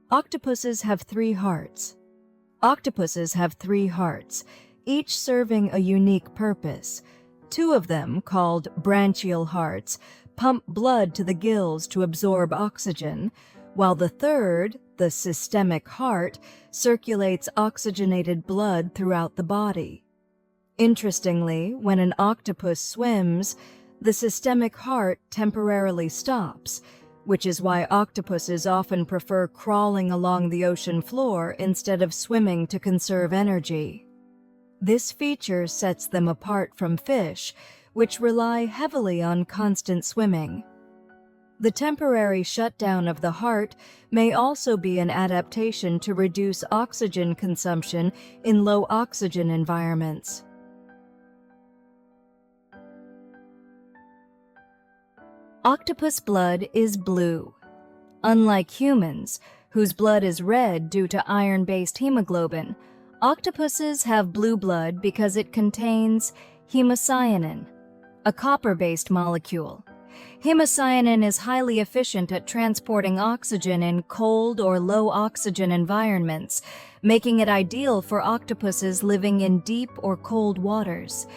Octopuses have three hearts. Octopuses have three hearts, each serving a unique purpose. Two of them, called branchial hearts, pump blood to the gills to absorb oxygen, while the third, the systemic heart, circulates oxygenated blood throughout the body. Interestingly, when an octopus swims, the systemic heart temporarily stops, which is why octopuses often prefer crawling along the ocean floor instead of swimming to conserve energy. This feature sets them apart from fish, which rely heavily on constant swimming. The temporary shutdown of the heart may also be an adaptation to reduce oxygen consumption in low-oxygen environments. Octopus blood is blue. Unlike humans, whose blood is red due to iron-based hemoglobin, octopuses have blue blood because it contains hemocyanin, a copper-based molecule. Hemocyanin is highly efficient at transporting oxygen in cold or low-oxygen environments, making it ideal for octopuses living in deep or cold waters.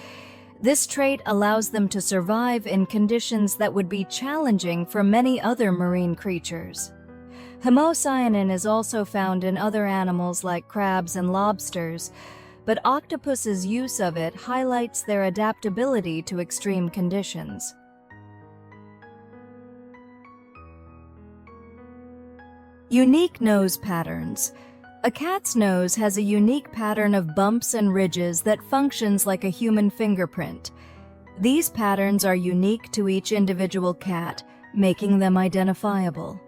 This trait allows them to survive in conditions that would be challenging for many other marine creatures. Hemocyanin is also found in other animals like crabs and lobsters, but octopus's use of it highlights their adaptability to extreme conditions. Unique nose patterns. A cat's nose has a unique pattern of bumps and ridges that functions like a human fingerprint. These patterns are unique to each individual cat, making them identifiable.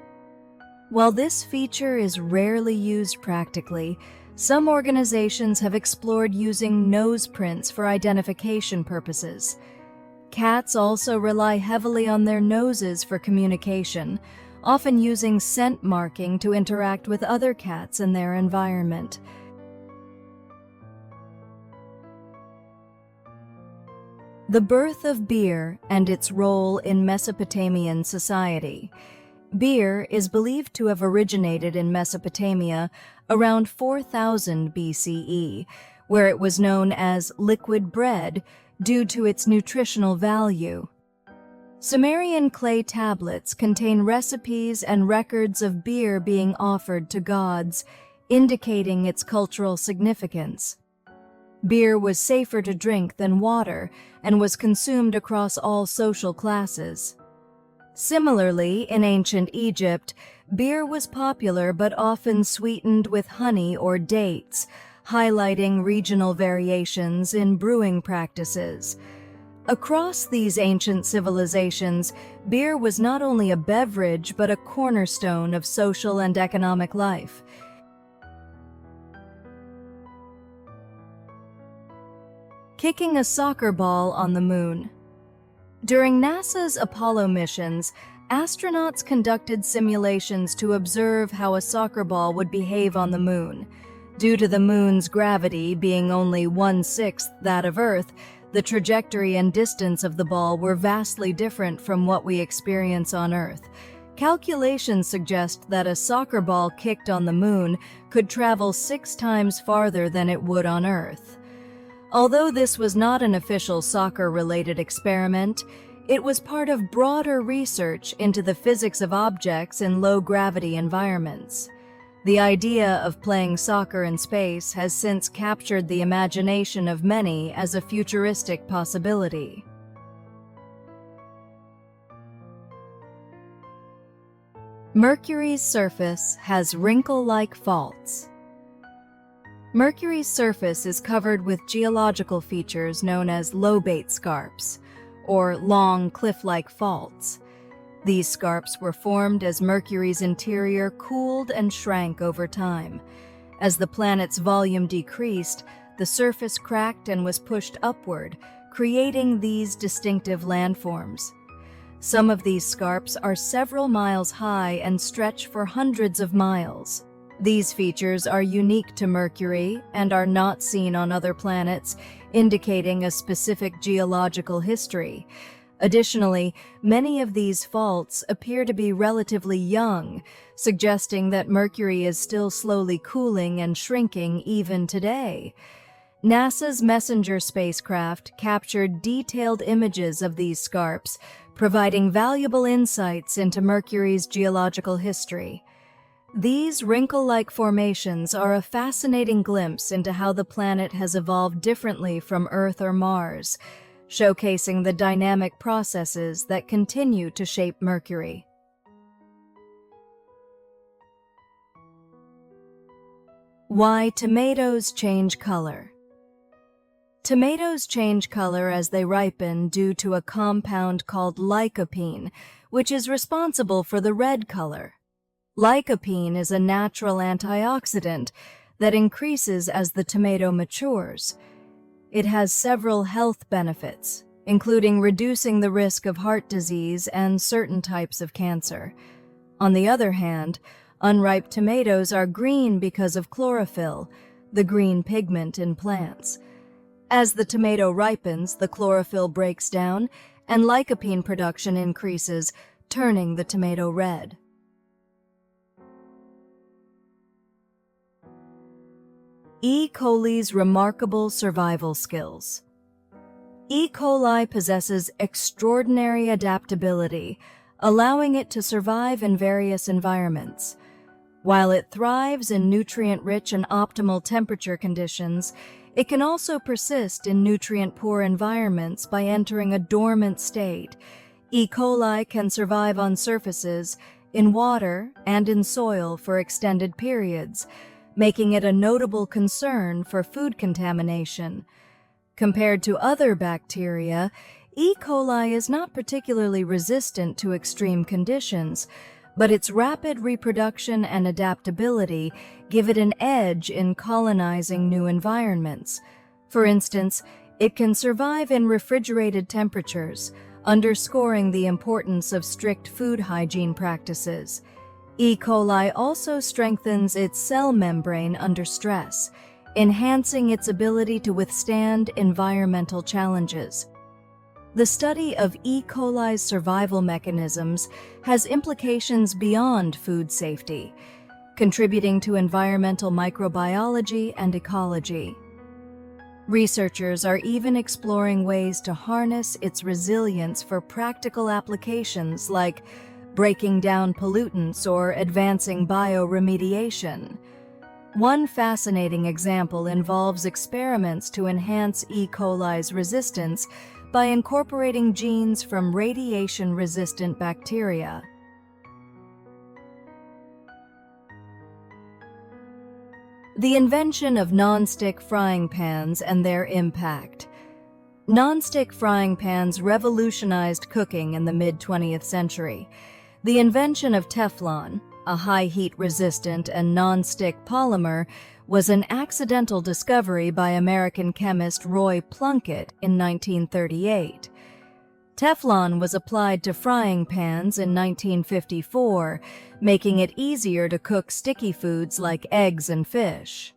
While this feature is rarely used practically, some organizations have explored using nose prints for identification purposes. Cats also rely heavily on their noses for communication, often using scent marking to interact with other cats in their environment. The birth of beer and its role in Mesopotamian society. Beer is believed to have originated in Mesopotamia around 4000 BCE, where it was known as liquid bread due to its nutritional value. Sumerian clay tablets contain recipes and records of beer being offered to gods, indicating its cultural significance. Beer was safer to drink than water and was consumed across all social classes. Similarly, in ancient Egypt, beer was popular but often sweetened with honey or dates, highlighting regional variations in brewing practices. Across these ancient civilizations, beer was not only a beverage but a cornerstone of social and economic life. Kicking a soccer ball on the moon. During NASA's Apollo missions, astronauts conducted simulations to observe how a soccer ball would behave on the moon. Due to the moon's gravity being only 1/6 that of Earth, the trajectory and distance of the ball were vastly different from what we experience on Earth. Calculations suggest that a soccer ball kicked on the moon could travel 6 times farther than it would on Earth. Although this was not an official soccer-related experiment, it was part of broader research into the physics of objects in low-gravity environments. The idea of playing soccer in space has since captured the imagination of many as a futuristic possibility. Mercury's surface has wrinkle-like faults. Mercury's surface is covered with geological features known as lobate scarps, or long cliff-like faults. These scarps were formed as Mercury's interior cooled and shrank over time. As the planet's volume decreased, the surface cracked and was pushed upward, creating these distinctive landforms. Some of these scarps are several miles high and stretch for hundreds of miles. These features are unique to Mercury and are not seen on other planets, indicating a specific geological history. Additionally, many of these faults appear to be relatively young, suggesting that Mercury is still slowly cooling and shrinking even today. NASA's Messenger spacecraft captured detailed images of these scarps, providing valuable insights into Mercury's geological history. These wrinkle-like formations are a fascinating glimpse into how the planet has evolved differently from Earth or Mars, showcasing the dynamic processes that continue to shape Mercury. Why tomatoes change color. Tomatoes change color as they ripen due to a compound called lycopene, which is responsible for the red color. Lycopene is a natural antioxidant that increases as the tomato matures. It has several health benefits, including reducing the risk of heart disease and certain types of cancer. On the other hand, unripe tomatoes are green because of chlorophyll, the green pigment in plants. As the tomato ripens, the chlorophyll breaks down and lycopene production increases, turning the tomato red. E. coli's remarkable survival skills. E. coli possesses extraordinary adaptability, allowing it to survive in various environments. While it thrives in nutrient-rich and optimal temperature conditions, it can also persist in nutrient-poor environments by entering a dormant state. E. coli can survive on surfaces, in water, and in soil for extended periods, making it a notable concern for food contamination. Compared to other bacteria, E. coli is not particularly resistant to extreme conditions, but its rapid reproduction and adaptability give it an edge in colonizing new environments. For instance, it can survive in refrigerated temperatures, underscoring the importance of strict food hygiene practices. E. coli also strengthens its cell membrane under stress, enhancing its ability to withstand environmental challenges. The study of E. coli's survival mechanisms has implications beyond food safety, contributing to environmental microbiology and ecology. Researchers are even exploring ways to harness its resilience for practical applications like breaking down pollutants or advancing bioremediation. One fascinating example involves experiments to enhance E. coli's resistance by incorporating genes from radiation-resistant bacteria. The invention of nonstick frying pans and their impact. Nonstick frying pans revolutionized cooking in the mid-20th century. The invention of Teflon, a high-heat resistant and non-stick polymer, was an accidental discovery by American chemist Roy Plunkett in 1938. Teflon was applied to frying pans in 1954, making it easier to cook sticky foods like eggs and fish.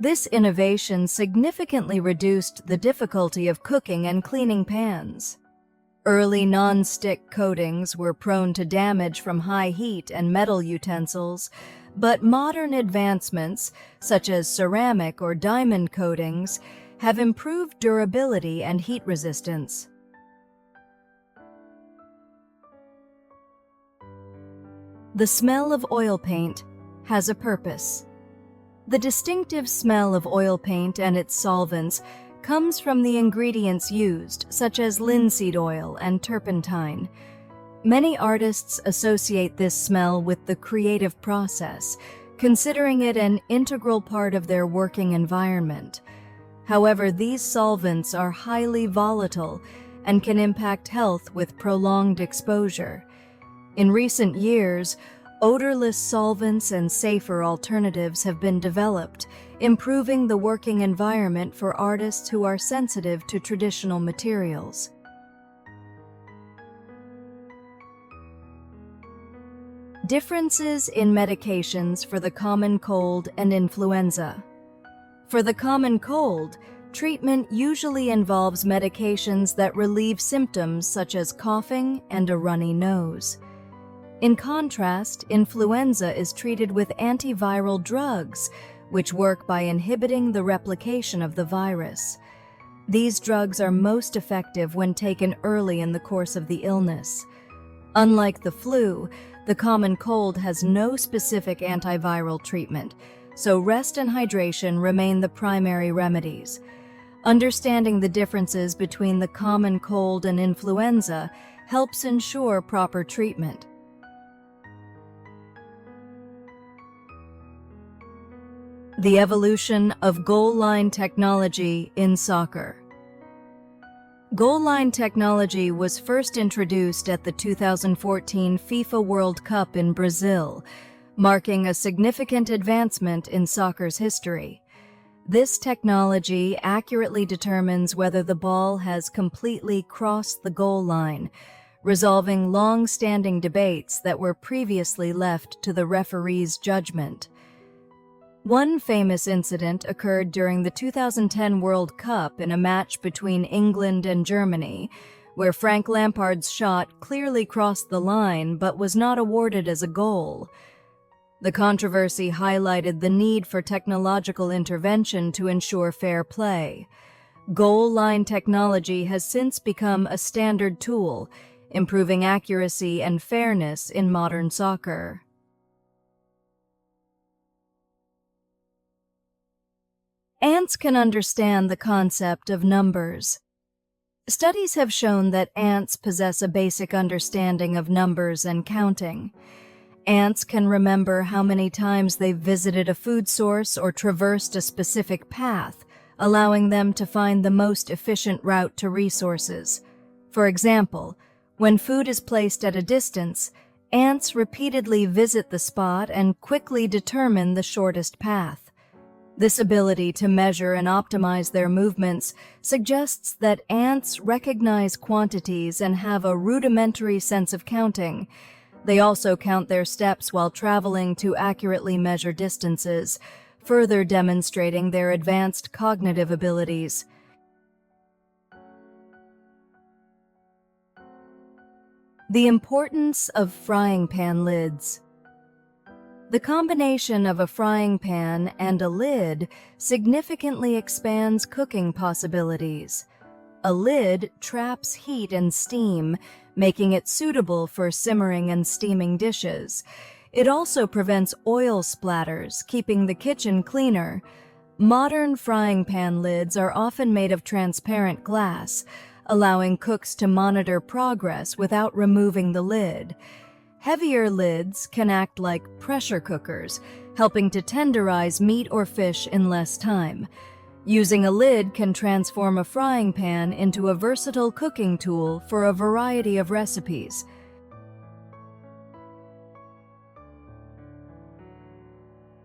This innovation significantly reduced the difficulty of cooking and cleaning pans. Early non-stick coatings were prone to damage from high heat and metal utensils, but modern advancements, such as ceramic or diamond coatings, have improved durability and heat resistance. The smell of oil paint has a purpose. The distinctive smell of oil paint and its solvents comes from the ingredients used, such as linseed oil and turpentine. Many artists associate this smell with the creative process, considering it an integral part of their working environment. However, these solvents are highly volatile and can impact health with prolonged exposure. In recent years, odorless solvents and safer alternatives have been developed, improving the working environment for artists who are sensitive to traditional materials. Differences in medications for the common cold and influenza. For the common cold, Treatment usually involves medications that relieve symptoms such as coughing and a runny nose. In contrast, influenza is treated with antiviral drugs, which work by inhibiting the replication of the virus. These drugs are most effective when taken early in the course of the illness. Unlike the flu, the common cold has no specific antiviral treatment, so rest and hydration remain the primary remedies. Understanding the differences between the common cold and influenza helps ensure proper treatment. The evolution of goal line technology in soccer. Goal line technology was first introduced at the 2014 FIFA World Cup in Brazil, marking a significant advancement in soccer's history. This technology accurately determines whether the ball has completely crossed the goal line, resolving long-standing debates that were previously left to the referee's judgment. One famous incident occurred during the 2010 World Cup in a match between England and Germany, where Frank Lampard's shot clearly crossed the line but was not awarded as a goal. The controversy highlighted the need for technological intervention to ensure fair play. Goal line technology has since become a standard tool, improving accuracy and fairness in modern soccer. Ants can understand the concept of numbers. Studies have shown that ants possess a basic understanding of numbers and counting. Ants can remember how many times they've visited a food source or traversed a specific path, allowing them to find the most efficient route to resources. For example, when food is placed at a distance, ants repeatedly visit the spot and quickly determine the shortest path. This ability to measure and optimize their movements suggests that ants recognize quantities and have a rudimentary sense of counting. They also count their steps while traveling to accurately measure distances, further demonstrating their advanced cognitive abilities. The importance of frying pan lids. The combination of a frying pan and a lid significantly expands cooking possibilities. A lid traps heat and steam, making it suitable for simmering and steaming dishes. It also prevents oil splatters, keeping the kitchen cleaner. Modern frying pan lids are often made of transparent glass, allowing cooks to monitor progress without removing the lid. Heavier lids can act like pressure cookers, helping to tenderize meat or fish in less time. Using a lid can transform a frying pan into a versatile cooking tool for a variety of recipes.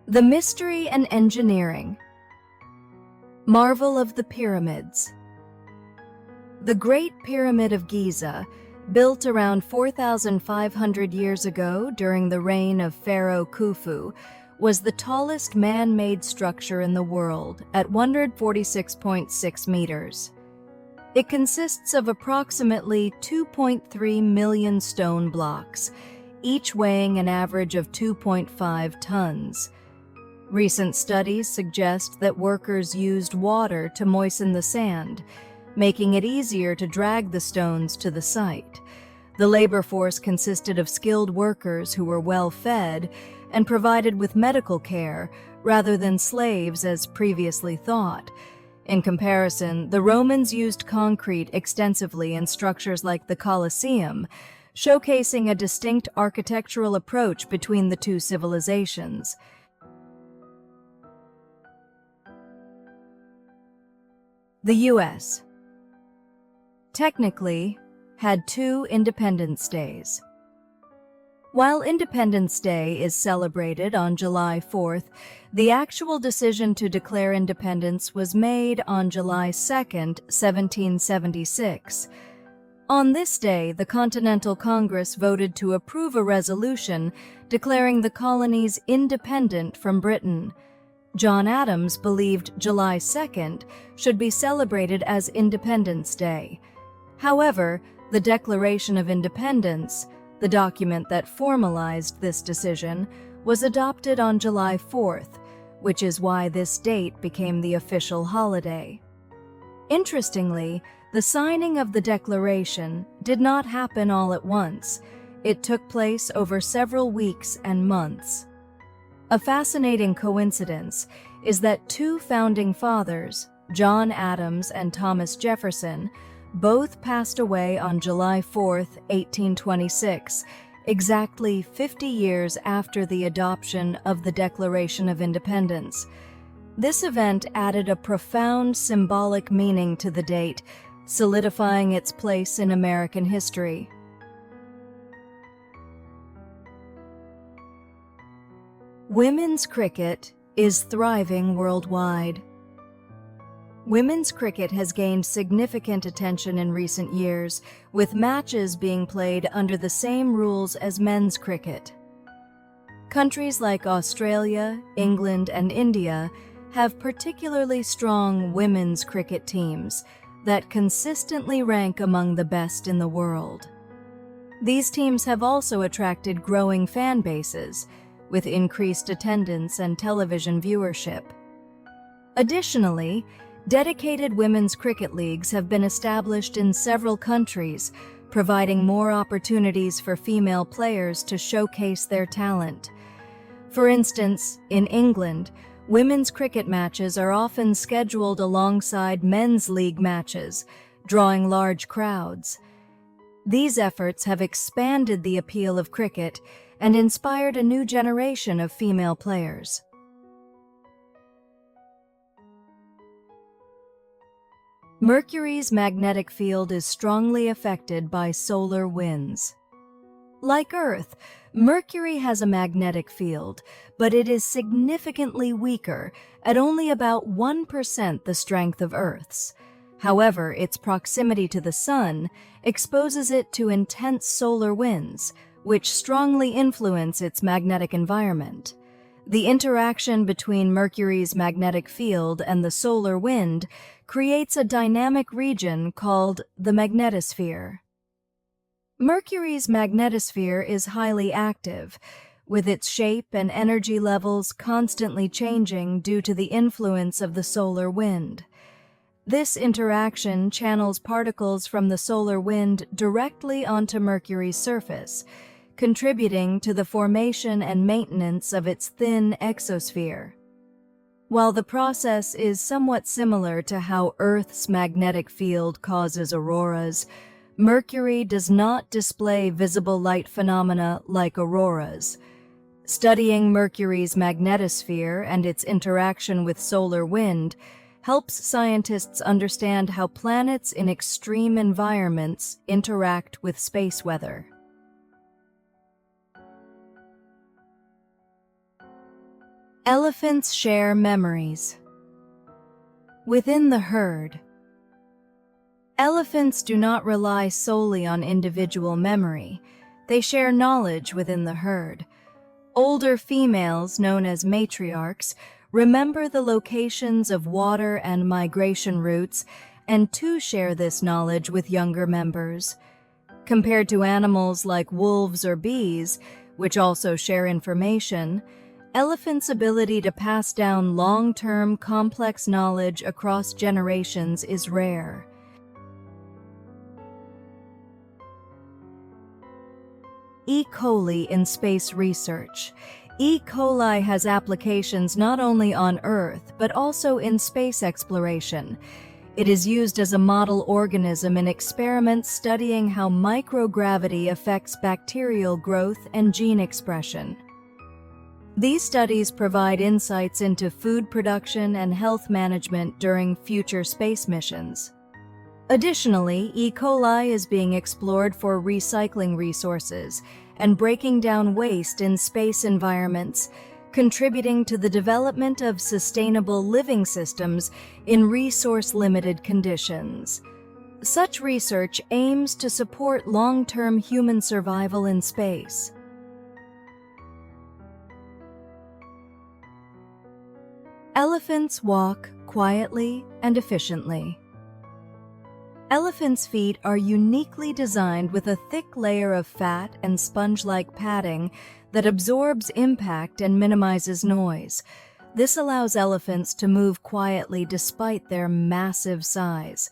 The mystery and engineering. Marvel of the pyramids. The Great Pyramid of Giza, built around 4,500 years ago during the reign of Pharaoh Khufu, was the tallest man-made structure in the world at 146.6 meters. It consists of approximately 2.3 million stone blocks, each weighing an average of 2.5 tons. Recent studies suggest that workers used water to moisten the sand, making it easier to drag the stones to the site. The labor force consisted of skilled workers who were well-fed and provided with medical care rather than slaves as previously thought. In comparison, the Romans used concrete extensively in structures like the Colosseum, showcasing a distinct architectural approach between the two civilizations. The U.S. technically had two Independence Days. While Independence Day is celebrated on July 4th, the actual decision to declare independence was made on July 2nd, 1776. On this day, the Continental Congress voted to approve a resolution declaring the colonies independent from Britain. John Adams believed July 2nd should be celebrated as Independence Day. However, the Declaration of Independence, the document that formalized this decision, was adopted on July 4th, which is why this date became the official holiday. Interestingly, the signing of the Declaration did not happen all at once. It took place over several weeks and months. A fascinating coincidence is that two founding fathers, John Adams and Thomas Jefferson, both passed away on July 4, 1826, exactly 50 years after the adoption of the Declaration of Independence. This event added a profound symbolic meaning to the date, solidifying its place in American history. Women's cricket is thriving worldwide. Women's cricket has gained significant attention in recent years, with matches being played under the same rules as men's cricket. Countries like Australia, England, and India have particularly strong women's cricket teams that consistently rank among the best in the world. These teams have also attracted growing fan bases, with increased attendance and television viewership. Additionally, dedicated women's cricket leagues have been established in several countries, providing more opportunities for female players to showcase their talent. For instance, in England, women's cricket matches are often scheduled alongside men's league matches, drawing large crowds. These efforts have expanded the appeal of cricket and inspired a new generation of female players. Mercury's magnetic field is strongly affected by solar winds. Like Earth, Mercury has a magnetic field, but it is significantly weaker, at only about 1% the strength of Earth's. However, its proximity to the Sun exposes it to intense solar winds, which strongly influence its magnetic environment. The interaction between Mercury's magnetic field and the solar wind creates a dynamic region called the magnetosphere. Mercury's magnetosphere is highly active, with its shape and energy levels constantly changing due to the influence of the solar wind. This interaction channels particles from the solar wind directly onto Mercury's surface, contributing to the formation and maintenance of its thin exosphere. While the process is somewhat similar to how Earth's magnetic field causes auroras, Mercury does not display visible light phenomena like auroras. Studying Mercury's magnetosphere and its interaction with solar wind helps scientists understand how planets in extreme environments interact with space weather. Elephants share memories. Within the herd, elephants do not rely solely on individual memory. They share knowledge within the herd. Older females, known as matriarchs, remember the locations of water and migration routes, and too share this knowledge with younger members. Compared to animals like wolves or bees, which also share information, elephants' ability to pass down long-term complex knowledge across generations is rare. E. coli in space research. E. coli has applications not only on Earth, but also in space exploration. It is used as a model organism in experiments studying how microgravity affects bacterial growth and gene expression. These studies provide insights into food production and health management during future space missions. Additionally, E. coli is being explored for recycling resources and breaking down waste in space environments, contributing to the development of sustainable living systems in resource-limited conditions. Such research aims to support long-term human survival in space. Elephants walk quietly and efficiently. Elephants' feet are uniquely designed with a thick layer of fat and sponge-like padding that absorbs impact and minimizes noise. This allows elephants to move quietly despite their massive size.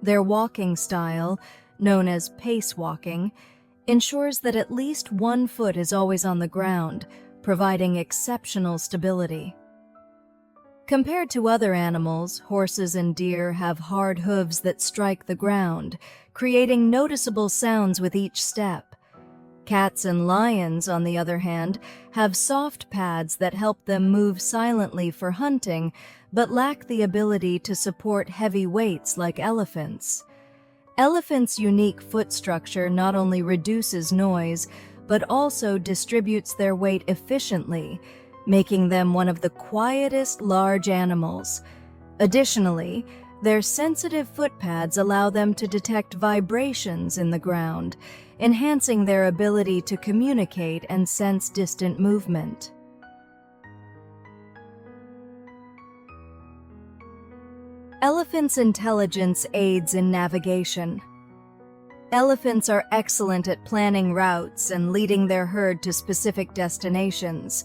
Their walking style, known as pace walking, ensures that at least one foot is always on the ground, providing exceptional stability. Compared to other animals, horses and deer have hard hooves that strike the ground, creating noticeable sounds with each step. Cats and lions, on the other hand, have soft pads that help them move silently for hunting, but lack the ability to support heavy weights like elephants. Elephants' unique foot structure not only reduces noise, but also distributes their weight efficiently, making them one of the quietest large animals. Additionally, their sensitive foot pads allow them to detect vibrations in the ground, enhancing their ability to communicate and sense distant movement. Elephants' intelligence aids in navigation. Elephants are excellent at planning routes and leading their herd to specific destinations.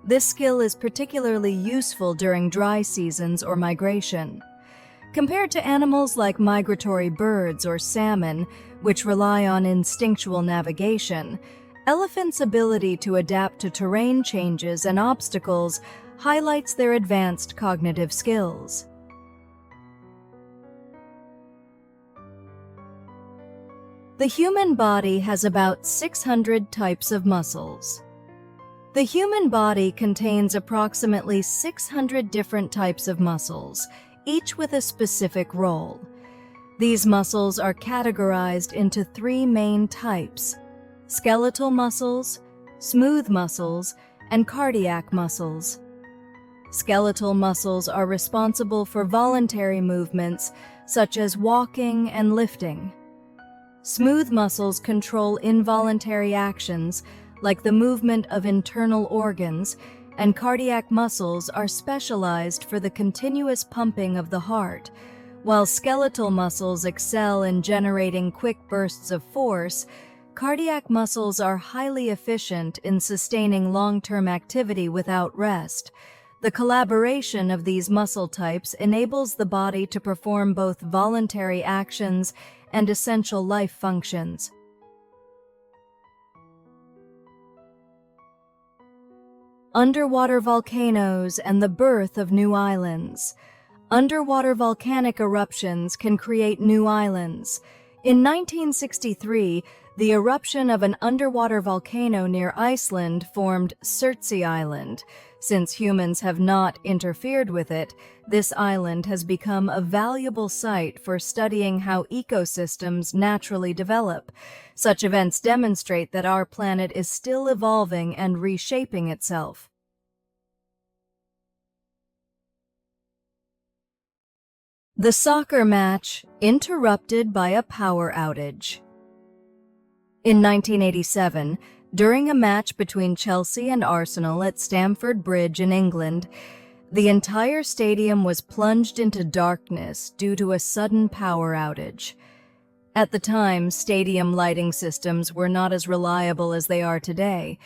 This skill is particularly useful during dry seasons or migration. Compared to animals like migratory birds or salmon, which rely on instinctual navigation, elephants' ability to adapt to terrain changes and obstacles highlights their advanced cognitive skills. The human body has about 600 types of muscles. The human body contains approximately 600 different types of muscles, each with a specific role. These muscles are categorized into three main types: skeletal muscles, smooth muscles, and cardiac muscles. Skeletal muscles are responsible for voluntary movements such as walking and lifting. Smooth muscles control involuntary actions like the movement of internal organs, and cardiac muscles are specialized for the continuous pumping of the heart. While skeletal muscles excel in generating quick bursts of force, cardiac muscles are highly efficient in sustaining long-term activity without rest. The collaboration of these muscle types enables the body to perform both voluntary actions and essential life functions. Underwater volcanoes and the birth of new islands. Underwater volcanic eruptions can create new islands. In 1963, the eruption of an underwater volcano near Iceland formed Surtsey Island. Since humans have not interfered with it, this island has become a valuable site for studying how ecosystems naturally develop. Such events demonstrate that our planet is still evolving and reshaping itself. The soccer match interrupted by a power outage. In 1987, during a match between Chelsea and Arsenal at Stamford Bridge in England, the entire stadium was plunged into darkness due to a sudden power outage. At the time, stadium lighting systems were not as reliable as they are today,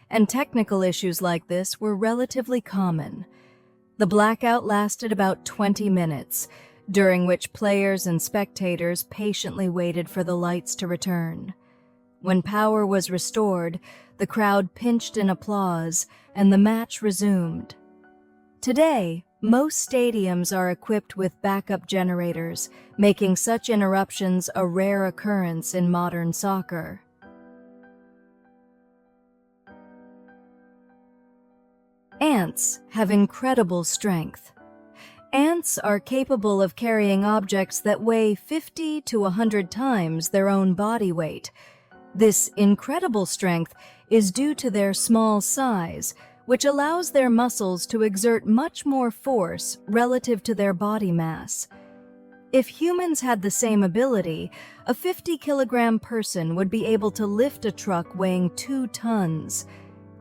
and technical issues like this were relatively common. The blackout lasted about 20 minutes, during which players and spectators patiently waited for the lights to return. When power was restored, the crowd pinched in applause, and the match resumed. Today, most stadiums are equipped with backup generators, making such interruptions a rare occurrence in modern soccer. Ants have incredible strength. Ants are capable of carrying objects that weigh 50 to 100 times their own body weight. This incredible strength is due to their small size, which allows their muscles to exert much more force relative to their body mass. If humans had the same ability, a 50-kilogram person would be able to lift a truck weighing 2 tons.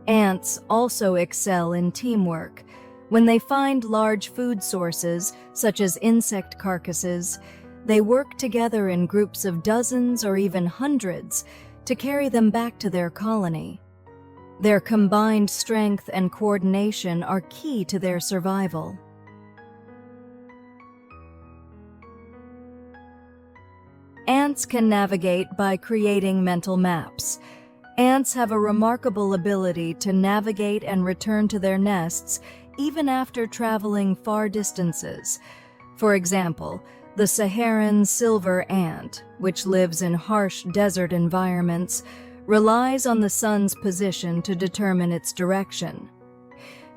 Ants also excel in teamwork. When they find large food sources, such as insect carcasses, they work together in groups of dozens or even hundreds to carry them back to their colony. Their combined strength and coordination are key to their survival. Ants can navigate by creating mental maps. Ants have a remarkable ability to navigate and return to their nests even after traveling far distances. For example, the Saharan silver ant, which lives in harsh desert environments, relies on the sun's position to determine its direction.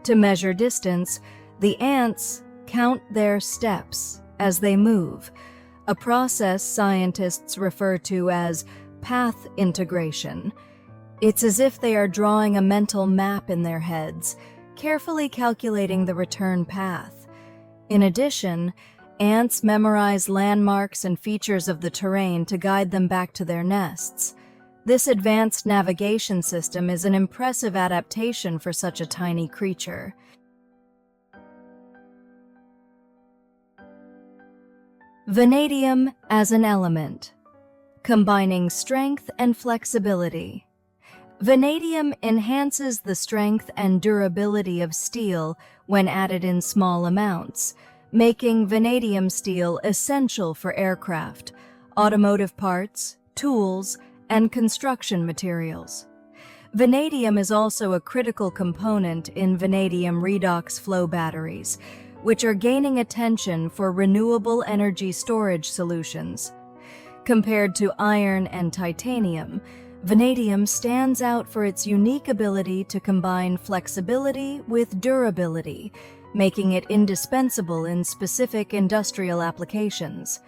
To measure distance, the ants count their steps as they move, a process scientists refer to as path integration. It's as if they are drawing a mental map in their heads, carefully calculating the return path. In addition, ants memorize landmarks and features of the terrain to guide them back to their nests. This advanced navigation system is an impressive adaptation for such a tiny creature. Vanadium as an element. Combining strength and flexibility. Vanadium enhances the strength and durability of steel when added in small amounts, making vanadium steel essential for aircraft, automotive parts, tools, and construction materials. Vanadium is also a critical component in vanadium redox flow batteries, which are gaining attention for renewable energy storage solutions. Compared to iron and titanium, vanadium stands out for its unique ability to combine flexibility with durability, making it indispensable in specific industrial applications.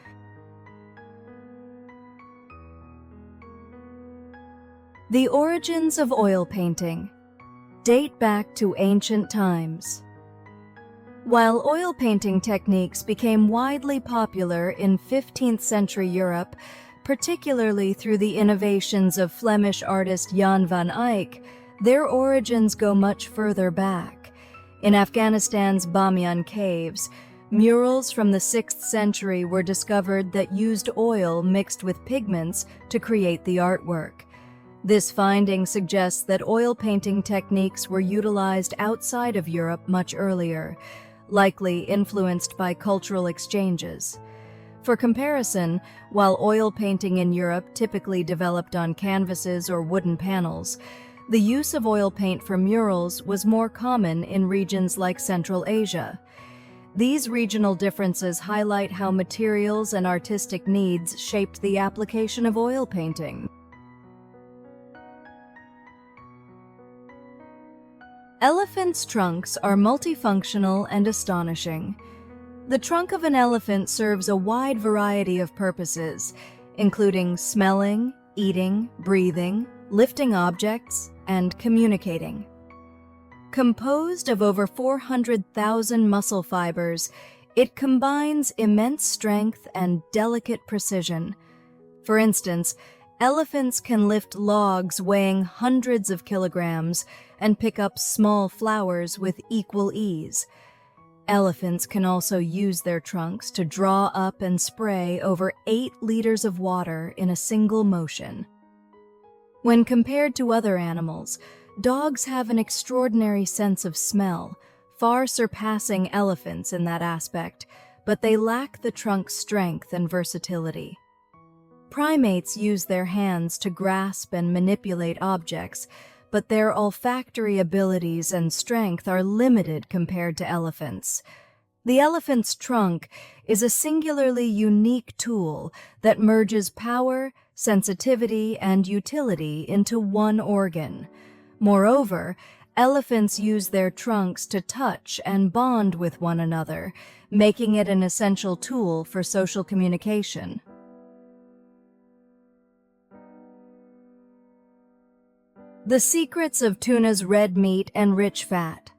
The origins of oil painting date back to ancient times. While oil painting techniques became widely popular in 15th century Europe, particularly through the innovations of Flemish artist Jan van Eyck, their origins go much further back. In Afghanistan's Bamiyan caves, murals from the 6th century were discovered that used oil mixed with pigments to create the artwork. This finding suggests that oil painting techniques were utilized outside of Europe much earlier, likely influenced by cultural exchanges. For comparison, while oil painting in Europe typically developed on canvases or wooden panels, the use of oil paint for murals was more common in regions like Central Asia. These regional differences highlight how materials and artistic needs shaped the application of oil painting. Elephants' trunks are multifunctional and astonishing. The trunk of an elephant serves a wide variety of purposes, including smelling, eating, breathing, lifting objects, and communicating. Composed of over 400,000 muscle fibers, it combines immense strength and delicate precision. For instance, elephants can lift logs weighing hundreds of kilograms and pick up small flowers with equal ease. Elephants can also use their trunks to draw up and spray over 8 liters of water in a single motion. When compared to other animals, dogs have an extraordinary sense of smell, far surpassing elephants in that aspect, but they lack the trunk's strength and versatility. Primates use their hands to grasp and manipulate objects, but their olfactory abilities and strength are limited compared to elephants. The elephant's trunk is a singularly unique tool that merges power, sensitivity, and utility into one organ. Moreover, elephants use their trunks to touch and bond with one another, making it an essential tool for social communication. The secrets of tuna's red meat and rich fat.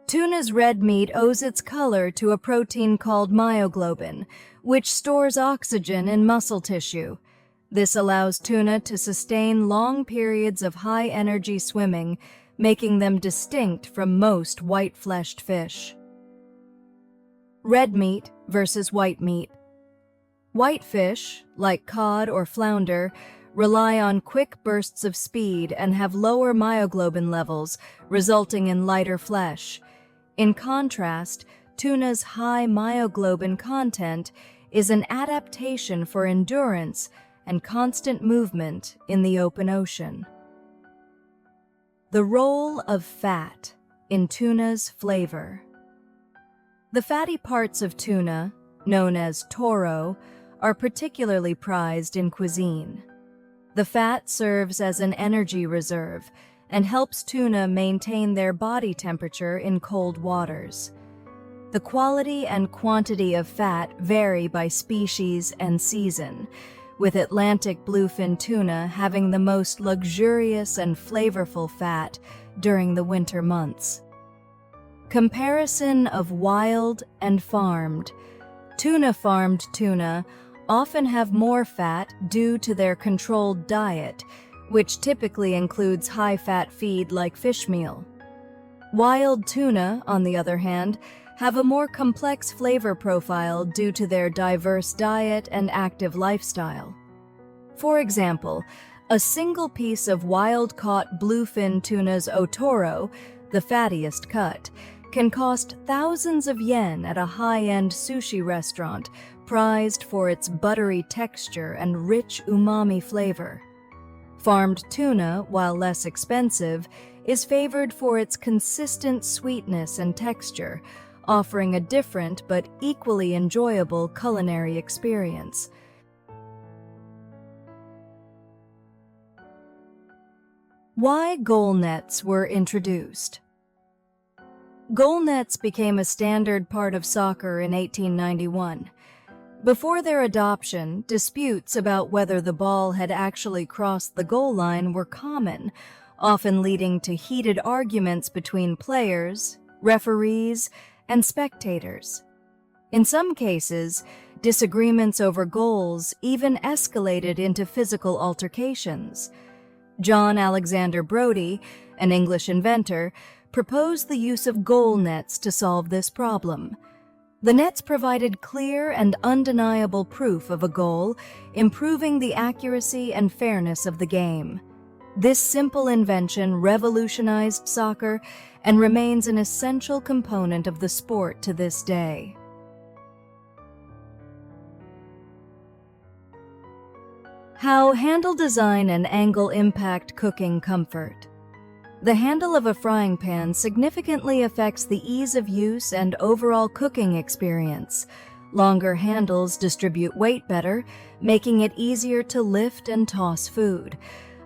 Tuna's red meat owes its color to a protein called myoglobin, which stores oxygen in muscle tissue. This allows tuna to sustain long periods of high-energy swimming, making them distinct from most white-fleshed fish. Red meat versus white meat. White fish, like cod or flounder, rely on quick bursts of speed and have lower myoglobin levels, resulting in lighter flesh. In contrast, tuna's high myoglobin content is an adaptation for endurance and constant movement in the open ocean. The role of fat in tuna's flavor. The fatty parts of tuna, known as toro, are particularly prized in cuisine. The fat serves as an energy reserve and helps tuna maintain their body temperature in cold waters. The quality and quantity of fat vary by species and season, with Atlantic bluefin tuna having the most luxurious and flavorful fat during the winter months. Comparison of wild and farmed. Farmed tuna often have more fat due to their controlled diet, which typically includes high-fat feed like fish meal. Wild tuna, on the other hand, have a more complex flavor profile due to their diverse diet and active lifestyle. For example, a single piece of wild-caught bluefin tuna's otoro, the fattiest cut, can cost thousands of yen at a high-end sushi restaurant, prized for its buttery texture and rich umami flavor. Farmed tuna, while less expensive, is favored for its consistent sweetness and texture, offering a different but equally enjoyable culinary experience. Why goal nets were introduced. Goal nets became a standard part of soccer in 1891. Before their adoption, disputes about whether the ball had actually crossed the goal line were common, often leading to heated arguments between players, referees, and spectators. In some cases, disagreements over goals even escalated into physical altercations. John Alexander Brodie, an English inventor, proposed the use of goal nets to solve this problem. The nets provided clear and undeniable proof of a goal, improving the accuracy and fairness of the game. This simple invention revolutionized soccer and remains an essential component of the sport to this day. How handle design and angle impact cooking comfort. The handle of a frying pan significantly affects the ease of use and overall cooking experience. Longer handles distribute weight better, making it easier to lift and toss food.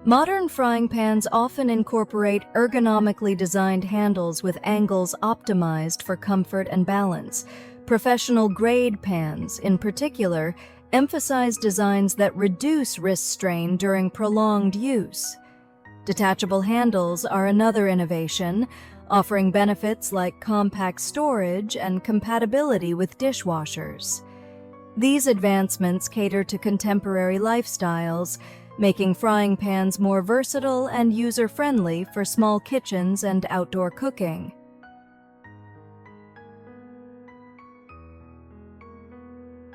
Modern frying pans often incorporate ergonomically designed handles with angles optimized for comfort and balance. Professional-grade pans, in particular, emphasize designs that reduce wrist strain during prolonged use. Detachable handles are another innovation, offering benefits like compact storage and compatibility with dishwashers. These advancements cater to contemporary lifestyles, making frying pans more versatile and user-friendly for small kitchens and outdoor cooking.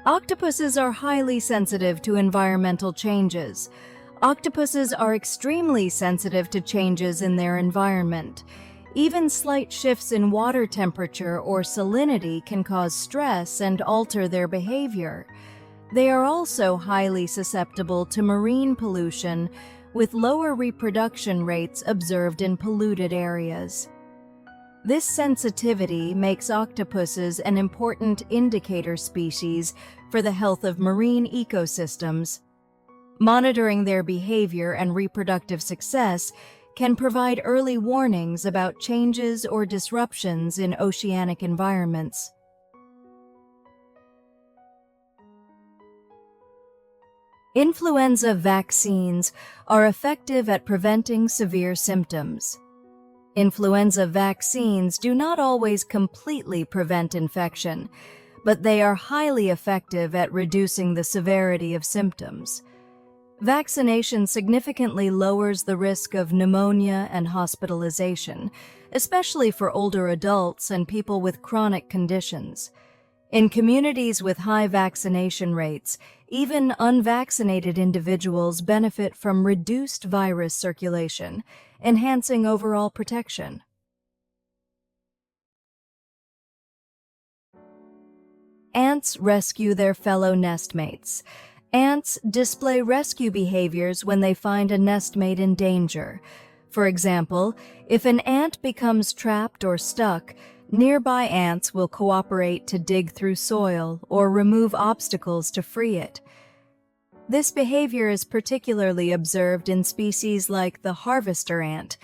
Octopuses are highly sensitive to environmental changes. Octopuses are extremely sensitive to changes in their environment. Even slight shifts in water temperature or salinity can cause stress and alter their behavior. They are also highly susceptible to marine pollution, with lower reproduction rates observed in polluted areas. This sensitivity makes octopuses an important indicator species for the health of marine ecosystems. Monitoring their behavior and reproductive success can provide early warnings about changes or disruptions in oceanic environments. Influenza vaccines are effective at preventing severe symptoms. Influenza vaccines do not always completely prevent infection, but they are highly effective at reducing the severity of symptoms. Vaccination significantly lowers the risk of pneumonia and hospitalization, especially for older adults and people with chronic conditions. In communities with high vaccination rates, even unvaccinated individuals benefit from reduced virus circulation, enhancing overall protection. Ants rescue their fellow nestmates. Ants display rescue behaviors when they find a nestmate in danger. For example, if an ant becomes trapped or stuck, nearby ants will cooperate to dig through soil or remove obstacles to free it. This behavior is particularly observed in species like the harvester ant,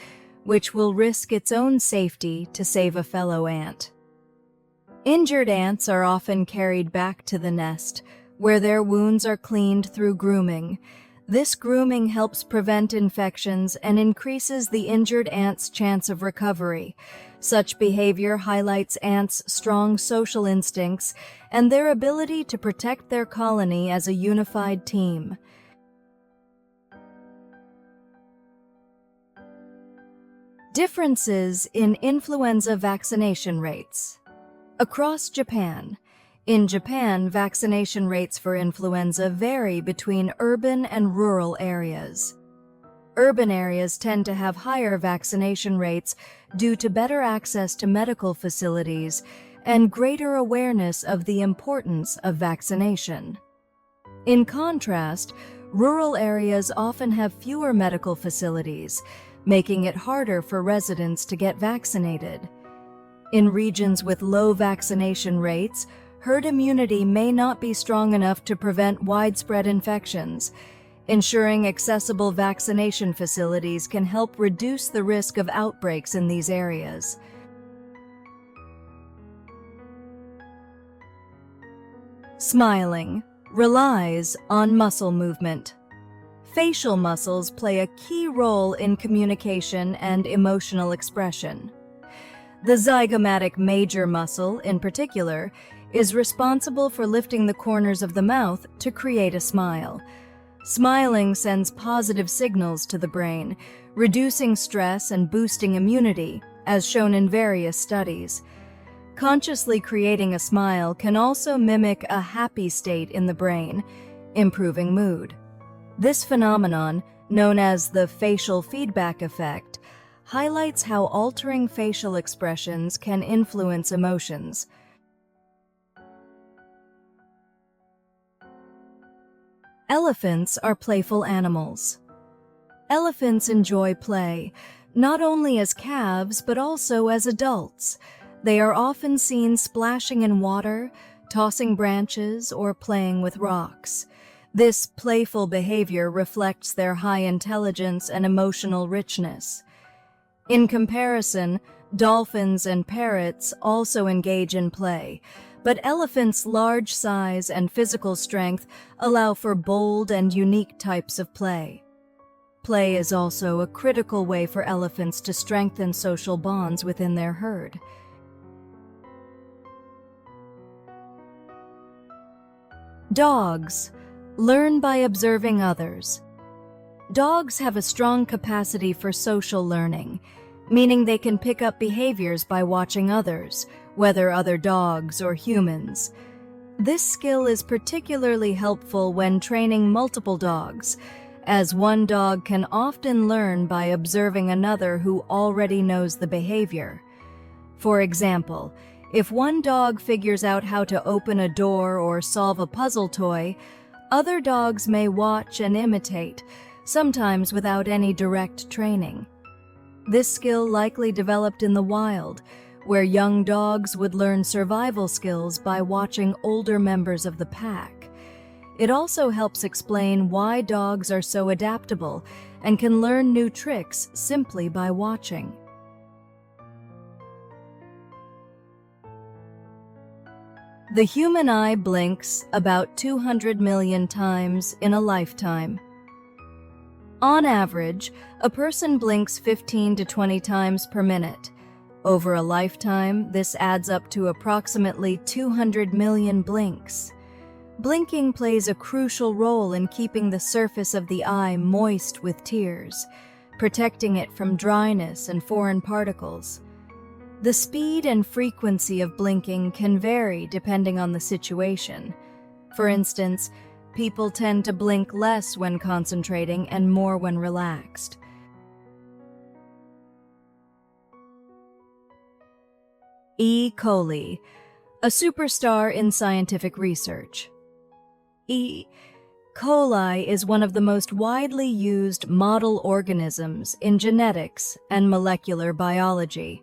which will risk its own safety to save a fellow ant. Injured ants are often carried back to the nest, where their wounds are cleaned through grooming. This grooming helps prevent infections and increases the injured ant's chance of recovery. Such behavior highlights ants' strong social instincts and their ability to protect their colony as a unified team. Differences in influenza vaccination rates. Across Japan. In Japan, vaccination rates for influenza vary between urban and rural areas. Urban areas tend to have higher vaccination rates due to better access to medical facilities and greater awareness of the importance of vaccination. In contrast, rural areas often have fewer medical facilities, making it harder for residents to get vaccinated. In regions with low vaccination rates, herd immunity may not be strong enough to prevent widespread infections. Ensuring accessible vaccination facilities can help reduce the risk of outbreaks in these areas. Smiling relies on muscle movement. Facial muscles play a key role in communication and emotional expression. The zygomatic major muscle, in particular, is responsible for lifting the corners of the mouth to create a smile. Smiling sends positive signals to the brain, reducing stress and boosting immunity, as shown in various studies. Consciously creating a smile can also mimic a happy state in the brain, improving mood. This phenomenon, known as the facial feedback effect, highlights how altering facial expressions can influence emotions. Elephants are playful animals. Elephants enjoy play, not only as calves but also as adults. They are often seen splashing in water, tossing branches, or playing with rocks. This playful behavior reflects their high intelligence and emotional richness. In comparison, dolphins and parrots also engage in play, but elephants' large size and physical strength allow for bold and unique types of play. Play is also a critical way for elephants to strengthen social bonds within their herd. Dogs learn by observing others. Dogs have a strong capacity for social learning, meaning they can pick up behaviors by watching others, whether other dogs or humans. This skill is particularly helpful when training multiple dogs, as one dog can often learn by observing another who already knows the behavior. For example, if one dog figures out how to open a door or solve a puzzle toy, other dogs may watch and imitate, sometimes without any direct training. This skill likely developed in the wild, where young dogs would learn survival skills by watching older members of the pack. It also helps explain why dogs are so adaptable and can learn new tricks simply by watching. The human eye blinks about 200 million times in a lifetime. On average, a person blinks 15 to 20 times per minute. Over a lifetime, this adds up to approximately 200 million blinks. Blinking plays a crucial role in keeping the surface of the eye moist with tears, protecting it from dryness and foreign particles. The speed and frequency of blinking can vary depending on the situation. For instance, people tend to blink less when concentrating and more when relaxed. E. coli, a superstar in scientific research. E. coli is one of the most widely used model organisms in genetics and molecular biology.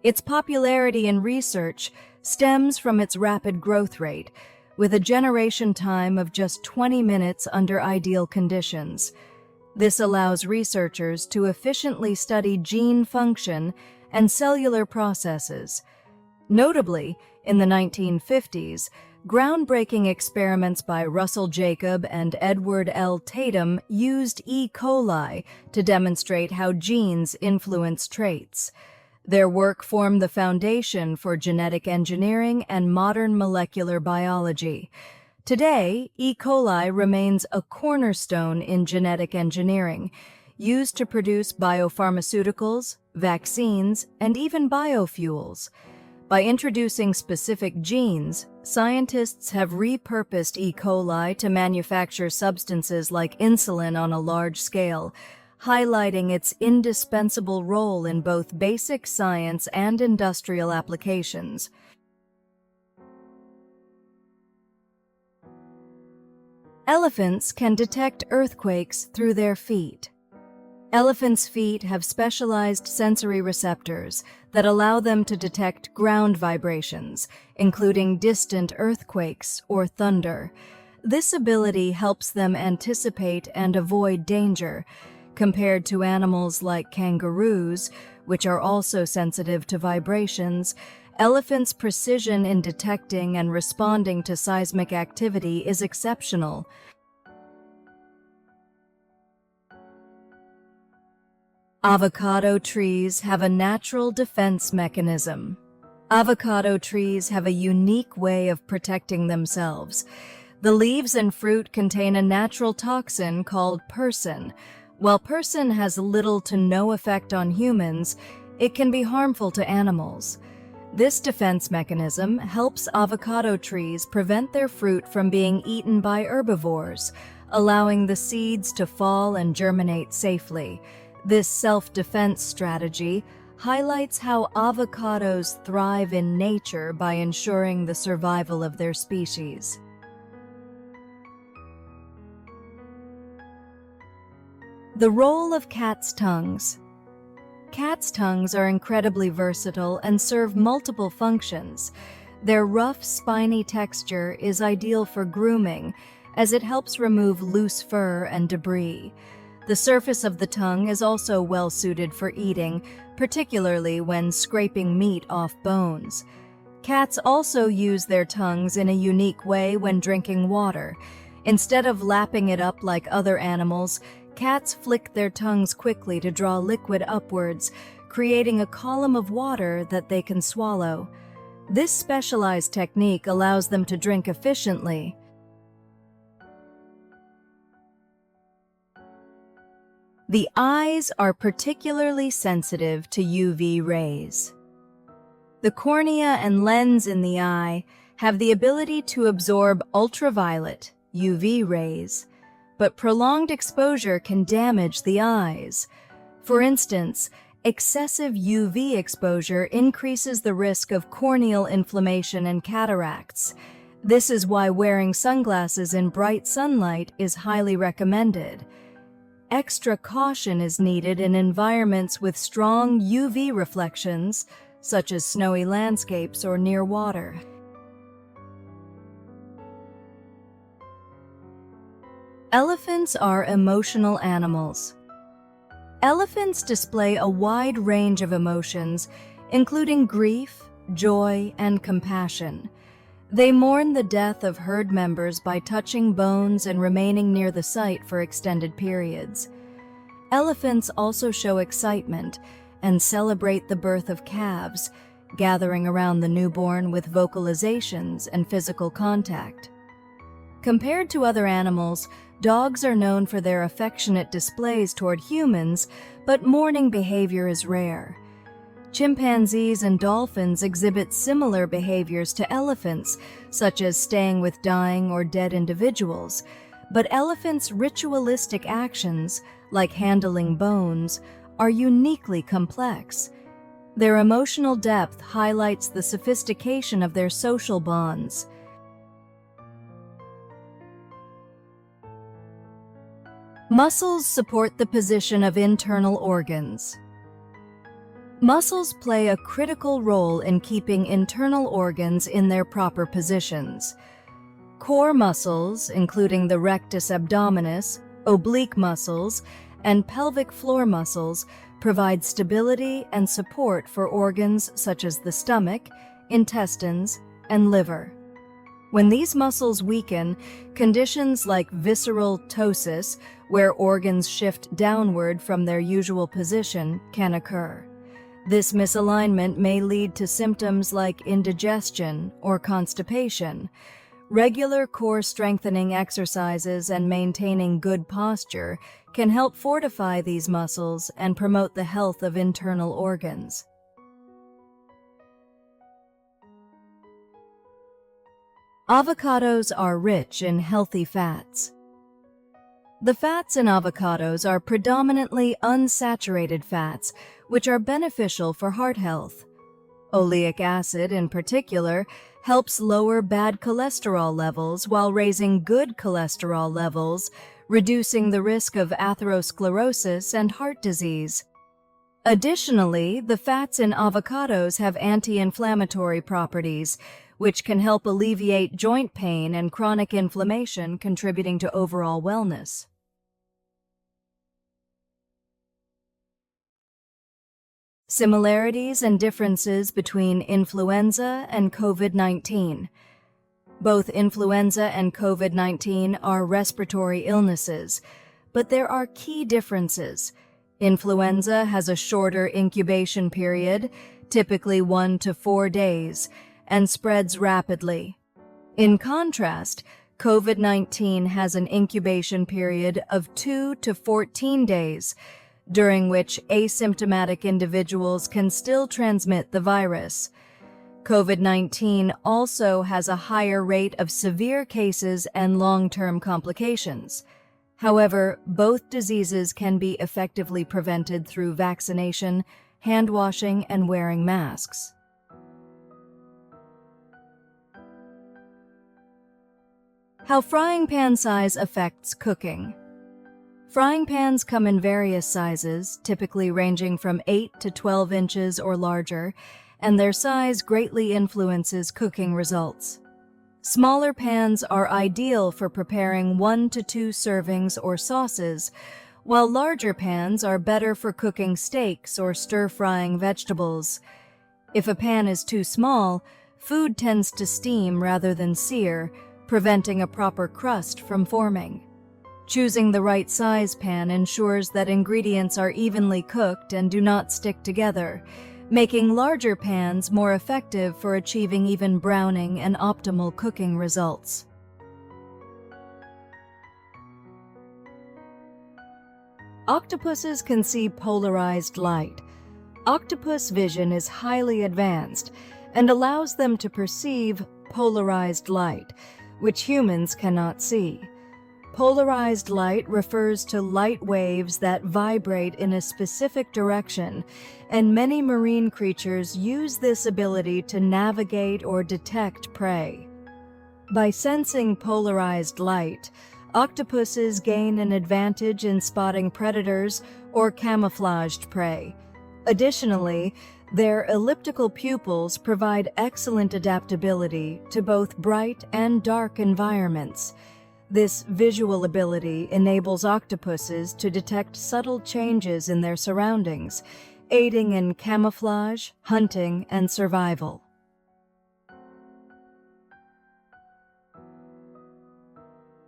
Its popularity in research stems from its rapid growth rate, with a generation time of just 20 minutes under ideal conditions. This allows researchers to efficiently study gene function and cellular processes. Notably, in the 1950s, groundbreaking experiments by Russell Jacob and Edward L. Tatum used E. coli to demonstrate how genes influence traits. Their work formed the foundation for genetic engineering and modern molecular biology. Today, E. coli remains a cornerstone in genetic engineering, used to produce biopharmaceuticals, vaccines, and even biofuels. By introducing specific genes, scientists have repurposed E. coli to manufacture substances like insulin on a large scale, highlighting its indispensable role in both basic science and industrial applications. Elephants can detect earthquakes through their feet. Elephants' feet have specialized sensory receptors that allow them to detect ground vibrations, including distant earthquakes or thunder. This ability helps them anticipate and avoid danger, compared to animals like kangaroos, which are also sensitive to vibrations. Elephants' precision in detecting and responding to seismic activity is exceptional. Avocado trees have a natural defense mechanism. Avocado trees have a unique way of protecting themselves. The leaves and fruit contain a natural toxin called persin. While persin has little to no effect on humans, it can be harmful to animals. This defense mechanism helps avocado trees prevent their fruit from being eaten by herbivores, allowing the seeds to fall and germinate safely. This self-defense strategy highlights how avocados thrive in nature by ensuring the survival of their species. The role of cats' tongues. Cats' tongues are incredibly versatile and serve multiple functions. Their rough, spiny texture is ideal for grooming, as it helps remove loose fur and debris. The surface of the tongue is also well suited for eating, particularly when scraping meat off bones. Cats also use their tongues in a unique way when drinking water. Instead of lapping it up like other animals, cats flick their tongues quickly to draw liquid upwards, creating a column of water that they can swallow. This specialized technique allows them to drink efficiently. The eyes are particularly sensitive to UV rays. The cornea and lens in the eye have the ability to absorb ultraviolet UV rays, but prolonged exposure can damage the eyes. For instance, excessive UV exposure increases the risk of corneal inflammation and cataracts. This is why wearing sunglasses in bright sunlight is highly recommended. Extra caution is needed in environments with strong UV reflections, such as snowy landscapes or near water. Elephants are emotional animals. Elephants display a wide range of emotions, including grief, joy, and compassion. They mourn the death of herd members by touching bones and remaining near the site for extended periods. Elephants also show excitement and celebrate the birth of calves, gathering around the newborn with vocalizations and physical contact. Compared to other animals, dogs are known for their affectionate displays toward humans, but mourning behavior is rare. Chimpanzees and dolphins exhibit similar behaviors to elephants, such as staying with dying or dead individuals, but elephants' ritualistic actions, like handling bones, are uniquely complex. Their emotional depth highlights the sophistication of their social bonds. Muscles support the position of internal organs. Muscles play a critical role in keeping internal organs in their proper positions. Core muscles, including the rectus abdominis, oblique muscles, and pelvic floor muscles, provide stability and support for organs such as the stomach, intestines, and liver. When these muscles weaken, conditions like visceral ptosis, where organs shift downward from their usual position, can occur. This misalignment may lead to symptoms like indigestion or constipation. Regular core strengthening exercises and maintaining good posture can help fortify these muscles and promote the health of internal organs. Avocados are rich in healthy fats. The fats in avocados are predominantly unsaturated fats, which are beneficial for heart health. Oleic acid, in particular, helps lower bad cholesterol levels while raising good cholesterol levels, reducing the risk of atherosclerosis and heart disease. Additionally, the fats in avocados have anti-inflammatory properties, which can help alleviate joint pain and chronic inflammation, contributing to overall wellness. Similarities and differences between influenza and COVID-19. Both influenza and COVID-19 are respiratory illnesses, but there are key differences. Influenza has a shorter incubation period, typically 1 to 4 days, and spreads rapidly. In contrast, COVID-19 has an incubation period of 2 to 14 days, during which asymptomatic individuals can still transmit the virus. COVID-19 also has a higher rate of severe cases and long-term complications. However, both diseases can be effectively prevented through vaccination, hand washing, and wearing masks. How frying pan size affects cooking. Frying pans come in various sizes, typically ranging from 8 to 12 inches or larger, and their size greatly influences cooking results. Smaller pans are ideal for preparing 1 to 2 servings or sauces, while larger pans are better for cooking steaks or stir-frying vegetables. If a pan is too small, food tends to steam rather than sear, preventing a proper crust from forming. Choosing the right size pan ensures that ingredients are evenly cooked and do not stick together, making larger pans more effective for achieving even browning and optimal cooking results. Octopuses can see polarized light. Octopus vision is highly advanced and allows them to perceive polarized light, which humans cannot see. Polarized light refers to light waves that vibrate in a specific direction, and many marine creatures use this ability to navigate or detect prey. By sensing polarized light, octopuses gain an advantage in spotting predators or camouflaged prey. Additionally, their elliptical pupils provide excellent adaptability to both bright and dark environments. This visual ability enables octopuses to detect subtle changes in their surroundings, aiding in camouflage, hunting, and survival.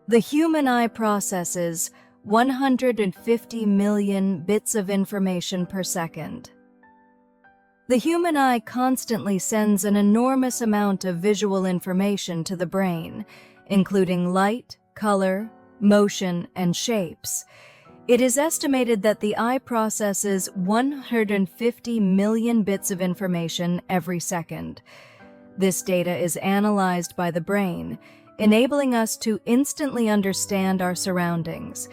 The human eye processes 150 million bits of information per second. The human eye constantly sends an enormous amount of visual information to the brain, including light, color, motion, and shapes. It is estimated that the eye processes 150 million bits of information every second. This data is analyzed by the brain, enabling us to instantly understand our surroundings.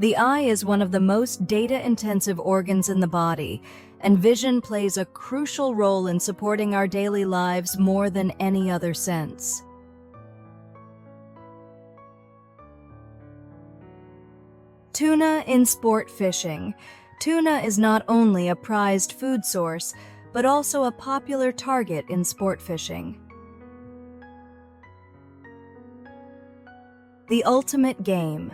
The eye is one of the most data-intensive organs in the body, and vision plays a crucial role in supporting our daily lives more than any other sense. Tuna in sport fishing. Tuna is not only a prized food source, but also a popular target in sport fishing. The ultimate game.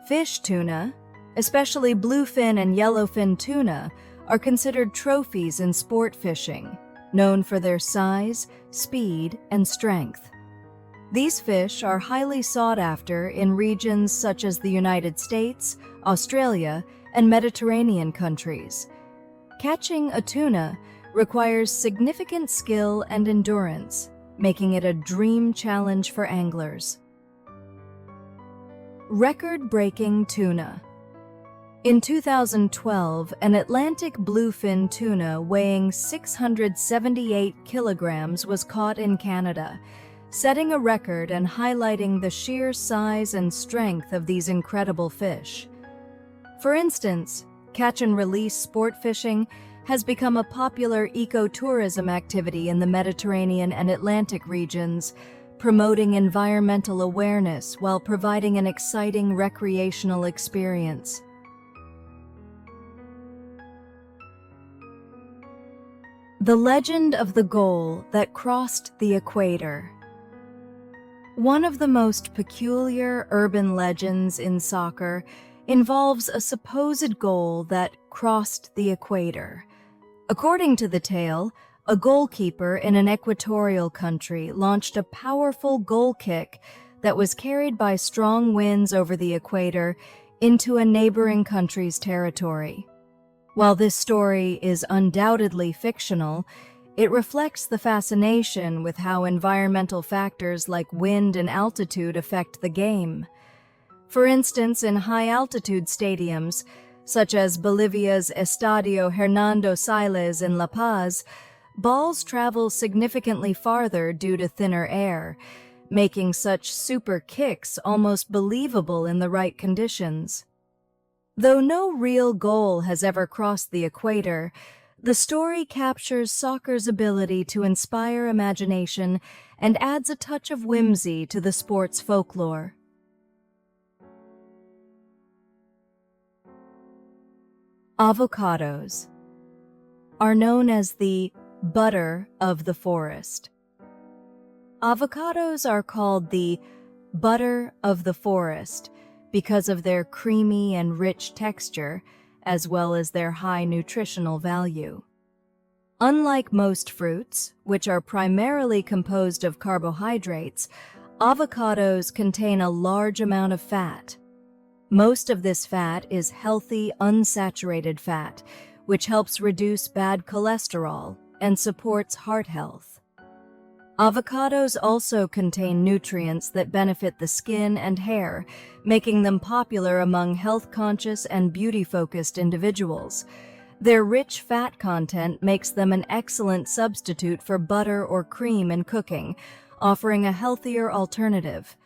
Fish tuna, especially bluefin and yellowfin tuna, are considered trophies in sport fishing, known for their size, speed, and strength. These fish are highly sought after in regions such as the United States, Australia, and Mediterranean countries. Catching a tuna requires significant skill and endurance, making it a dream challenge for anglers. Record-breaking tuna. In 2012, an Atlantic bluefin tuna weighing 678 kilograms was caught in Canada, setting a record and highlighting the sheer size and strength of these incredible fish. For instance, catch-and-release sport fishing has become a popular ecotourism activity in the Mediterranean and Atlantic regions, promoting environmental awareness while providing an exciting recreational experience. The legend of the goal that crossed the equator. One of the most peculiar urban legends in soccer involves a supposed goal that crossed the equator. According to the tale, a goalkeeper in an equatorial country launched a powerful goal kick that was carried by strong winds over the equator into a neighboring country's territory. While this story is undoubtedly fictional, it reflects the fascination with how environmental factors like wind and altitude affect the game. For instance, in high-altitude stadiums, such as Bolivia's Estadio Hernando Siles in La Paz, balls travel significantly farther due to thinner air, making such super kicks almost believable in the right conditions. Though no real goal has ever crossed the equator, the story captures soccer's ability to inspire imagination and adds a touch of whimsy to the sport's folklore. Avocados are known as the butter of the forest. Avocados are called the butter of the forest because of their creamy and rich texture, as well as their high nutritional value. Unlike most fruits, which are primarily composed of carbohydrates, avocados contain a large amount of fat. Most of this fat is healthy, unsaturated fat, which helps reduce bad cholesterol and supports heart health. Avocados also contain nutrients that benefit the skin and hair, making them popular among health-conscious and beauty-focused individuals. Their rich fat content makes them an excellent substitute for butter or cream in cooking, offering a healthier alternative.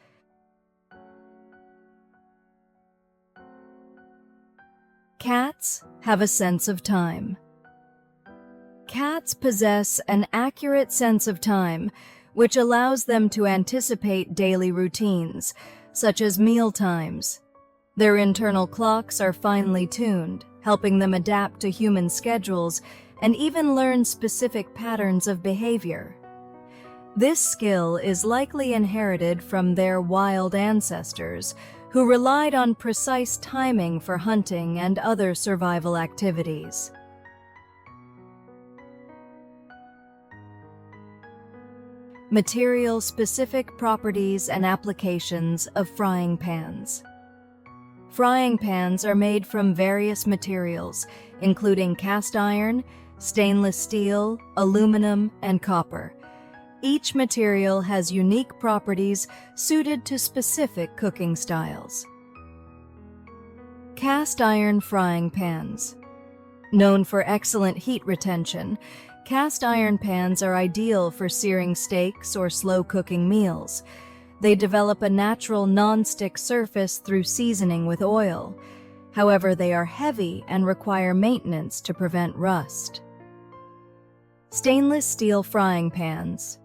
Cats have a sense of time. Cats possess an accurate sense of time, which allows them to anticipate daily routines, such as meal times. Their internal clocks are finely tuned, helping them adapt to human schedules and even learn specific patterns of behavior. This skill is likely inherited from their wild ancestors, who relied on precise timing for hunting and other survival activities. Material-specific properties and applications of frying pans. Frying pans are made from various materials, including cast iron, stainless steel, aluminum, and copper. Each material has unique properties suited to specific cooking styles. Cast iron frying pans. Known for excellent heat retention, cast iron pans are ideal for searing steaks or slow-cooking meals. They develop a natural non-stick surface through seasoning with oil. However, they are heavy and require maintenance to prevent rust. Stainless steel frying pans.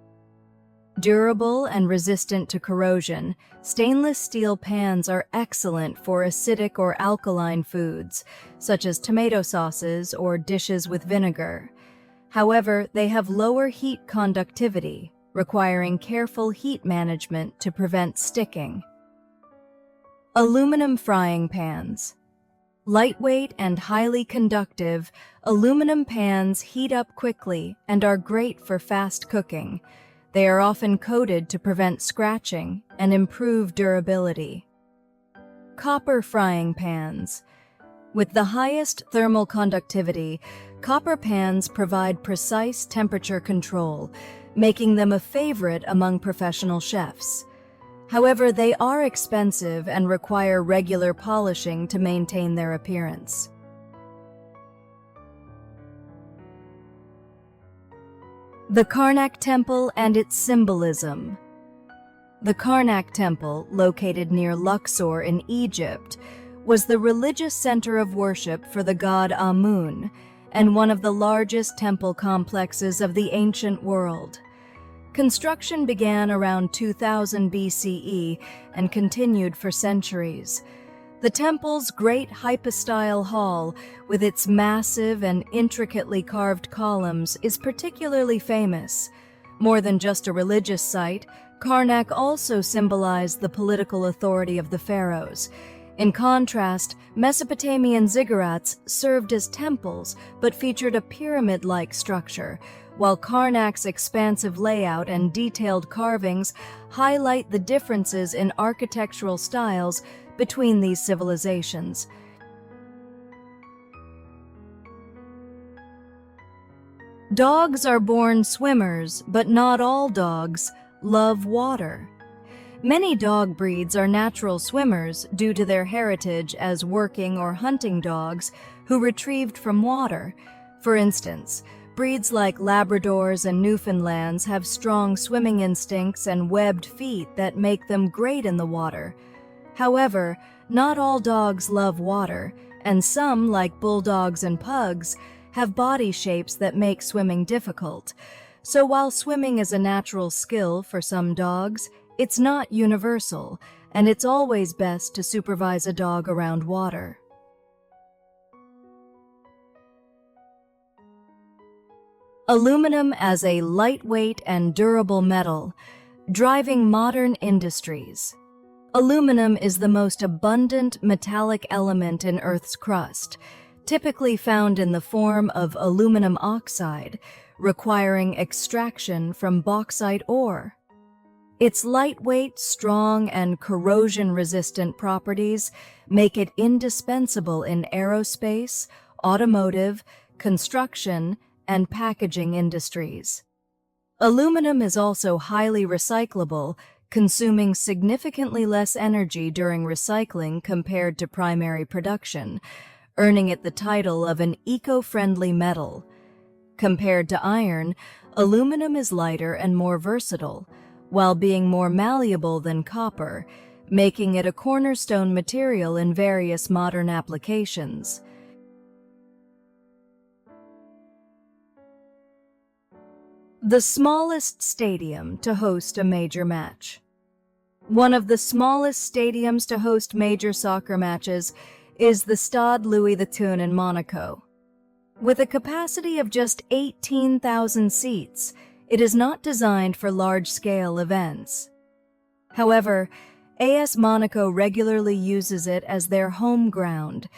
Durable and resistant to corrosion, stainless steel pans are excellent for acidic or alkaline foods, such as tomato sauces or dishes with vinegar. However, they have lower heat conductivity, requiring careful heat management to prevent sticking. Aluminum frying pans. Lightweight and highly conductive, aluminum pans heat up quickly and are great for fast cooking. They are often coated to prevent scratching and improve durability. Copper frying pans. With the highest thermal conductivity, copper pans provide precise temperature control, making them a favorite among professional chefs. However, they are expensive and require regular polishing to maintain their appearance. The Karnak Temple and its symbolism. The Karnak Temple, located near Luxor in Egypt, was the religious center of worship for the god Amun and one of the largest temple complexes of the ancient world. Construction began around 2000 BCE and continued for centuries. The temple's great hypostyle hall, with its massive and intricately carved columns, is particularly famous. More than just a religious site, Karnak also symbolized the political authority of the pharaohs. In contrast, Mesopotamian ziggurats served as temples but featured a pyramid-like structure, while Karnak's expansive layout and detailed carvings highlight the differences in architectural styles between these civilizations. Dogs are born swimmers, but not all dogs love water. Many dog breeds are natural swimmers due to their heritage as working or hunting dogs who retrieved from water. For instance, breeds like Labradors and Newfoundlands have strong swimming instincts and webbed feet that make them great in the water. However, not all dogs love water, and some, like bulldogs and pugs, have body shapes that make swimming difficult. So while swimming is a natural skill for some dogs, it's not universal, and it's always best to supervise a dog around water. Aluminum as a lightweight and durable metal, driving modern industries. Aluminum is the most abundant metallic element in Earth's crust, typically found in the form of aluminum oxide, requiring extraction from bauxite ore. Its lightweight, strong, and corrosion-resistant properties make it indispensable in aerospace, automotive, construction, and packaging industries. Aluminum is also highly recyclable, consuming significantly less energy during recycling compared to primary production, earning it the title of an eco-friendly metal. Compared to iron, aluminum is lighter and more versatile, while being more malleable than copper, making it a cornerstone material in various modern applications. The smallest stadium to host a major match. One of the smallest stadiums to host major soccer matches is the Stade Louis XIII in Monaco. With a capacity of just 18,000 seats, it is not designed for large-scale events. However, AS Monaco regularly uses it as their home ground,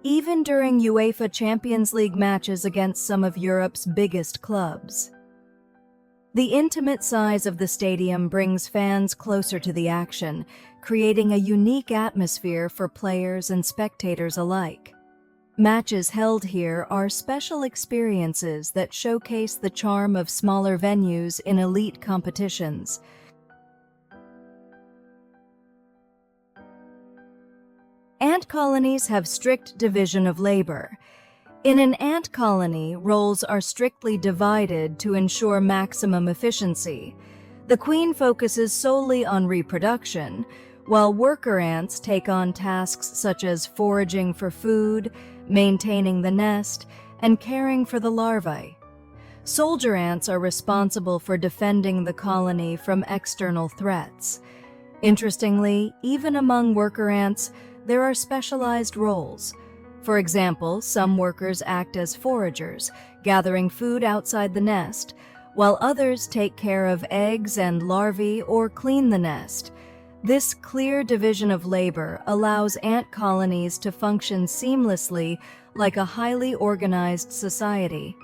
even during UEFA Champions League matches against some of Europe's biggest clubs. The intimate size of the stadium brings fans closer to the action, creating a unique atmosphere for players and spectators alike. Matches held here are special experiences that showcase the charm of smaller venues in elite competitions. Ant colonies have strict division of labor. In an ant colony, roles are strictly divided to ensure maximum efficiency. The queen focuses solely on reproduction, while worker ants take on tasks such as foraging for food, maintaining the nest, and caring for the larvae. Soldier ants are responsible for defending the colony from external threats. Interestingly, even among worker ants, there are specialized roles. For example, some workers act as foragers, gathering food outside the nest, while others take care of eggs and larvae or clean the nest. This clear division of labor allows ant colonies to function seamlessly like a highly organized society.